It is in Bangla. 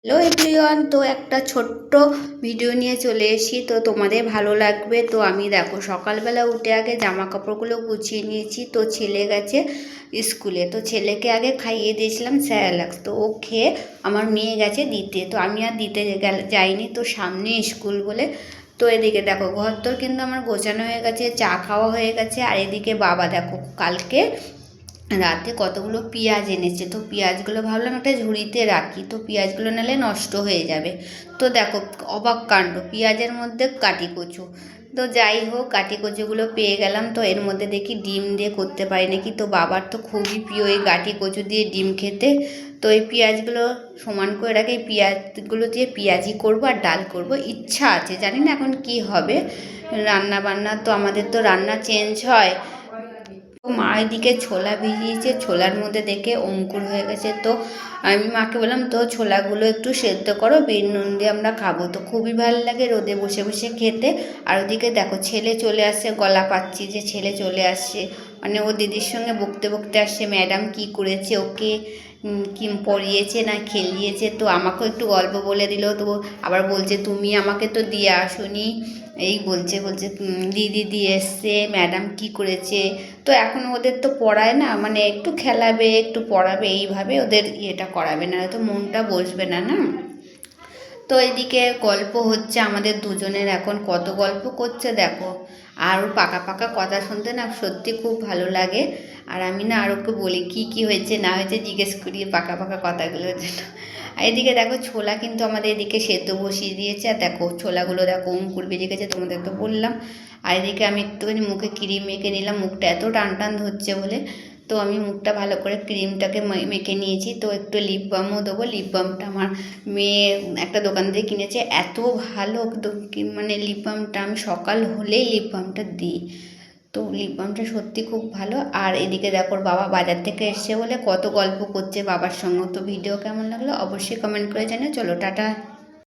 হ্যালো এভরিওয়ান, তো একটা ছোট্ট ভিডিও নিয়ে চলে এসেছি। তো তোমাদের ভালো লাগবে। তো আমি দেখো সকালবেলা উঠে আগে জামা কাপড়গুলো গুছিয়ে নিয়েছি। তো ছেলে গেছে স্কুলে, তো ছেলেকে আগে খাইয়ে দিয়েছিলাম স্যারেলাক্স। তো ও খেয়ে আমার মেয়ে গেছে দিতে, তো আমি আর দিতে যাইনি। তো সামনে স্কুল বলে তো এদিকে দেখো ঘর তোর কিন্তু আমার গোছানো হয়ে গেছে, চা খাওয়া হয়ে গেছে। আর এদিকে বাবা দেখো কালকে রাতে কতগুলো পেঁয়াজ এনেছে। তো পেঁয়াজগুলো ভাবলাম একটা ঝুড়িতে রাখি, তো পেঁয়াজগুলো নাহলে নষ্ট হয়ে যাবে। তো দেখো অবাক কাণ্ড, পেঁয়াজের মধ্যে কাটি কচু। তো যাই হোক কাটি কচুগুলো পেয়ে গেলাম। তো এর মধ্যে দেখি ডিম দিয়ে করতে পারি নাকি। তো বাবার তো খুবই প্রিয় এই কাটি কচু দিয়ে ডিম খেতে। তো এই পেঁয়াজগুলো সমান করে রাখি, এই পেঁয়াজগুলো দিয়ে পেঁয়াজি করবো আর ডাল করব। ইচ্ছা আছে, জানি না এখন কি হবে রান্না বান্না। তো আমাদের তো রান্না চেঞ্জ হয়। মা এদিকে ছোলা ভিজিয়েছে, ছোলার মধ্যে দেখে অঙ্কুর হয়ে গেছে। তো আমি মাকে বললাম তো ছোলাগুলো একটু সেদ্ধ করো, বিন নুন দিয়ে আমরা খাবো। তো খুবই ভালো লাগে রোদে বসে বসে খেতে। আর ওদিকে দেখো ছেলে চলে আসছে, গলা পাচ্ছি যে ছেলে চলে আসছে, মানে ও দিদির সঙ্গে বকতে বকতে আসছে ম্যাডাম কি করেছে ওকে, কি পড়িয়েছে না খেলিয়েছে। তো আমাকেও একটু গল্প বলে দিল। তো আবার বলছে তুমি আমাকে তো দিয়ে আসোনি, এই বলছে বলছে দিদি দিয়ে এসছে, ম্যাডাম কি করেছে। তো এখন ওদের তো পড়ায় না, মানে একটু খেলাবে একটু পড়াবে, এইভাবে ওদের ইয়েটা করাবে, না তো মনটা বসবে না না। তো এদিকে গল্প হচ্ছে আমাদের দুজনের, এখন কত গল্প করছে দেখো। আর ওর পাকা পাকা কথা শুনতে না সত্যি খুব ভালো লাগে। আর আমি না আর ওকে বলি কী কী হয়েছে না হয়েছে জিজ্ঞেস করি পাকা পাকা কথাগুলোর জন্য। আর এদিকে দেখো ছোলা কিন্তু আমাদের এদিকে সেদ্ধ বসিয়ে দিয়েছে। আর দেখো ছোলাগুলো দেখো অঙ্কুর বেরিয়ে গেছে, তোমাদের তো বললাম। আর এদিকে আমি একটুখানি মুখে ক্রিম মেখে নিলাম, মুখটা এত টান টান ধরছে বলে। তো আমি মুখটা ভালো করে ক্রিমটাকে মেখে নিয়েছি। তো একটু লিপ বামও দেবো, লিপ বামটা আমার মেয়ে একটা দোকান থেকে কিনেছে, এত ভালো মানে লিপ বামটা আমি সকাল হলেই লিপ বামটা দিই। তো লিপ বামটা সত্যি খুব ভালো। আর এদিকে দেখো বাবা বাজার থেকে এসছে বলে কত গল্প করছে বাবার সঙ্গে। তো ভিডিও কেমন লাগলো অবশ্যই কমেন্ট করে জানিও। চলো টাটা।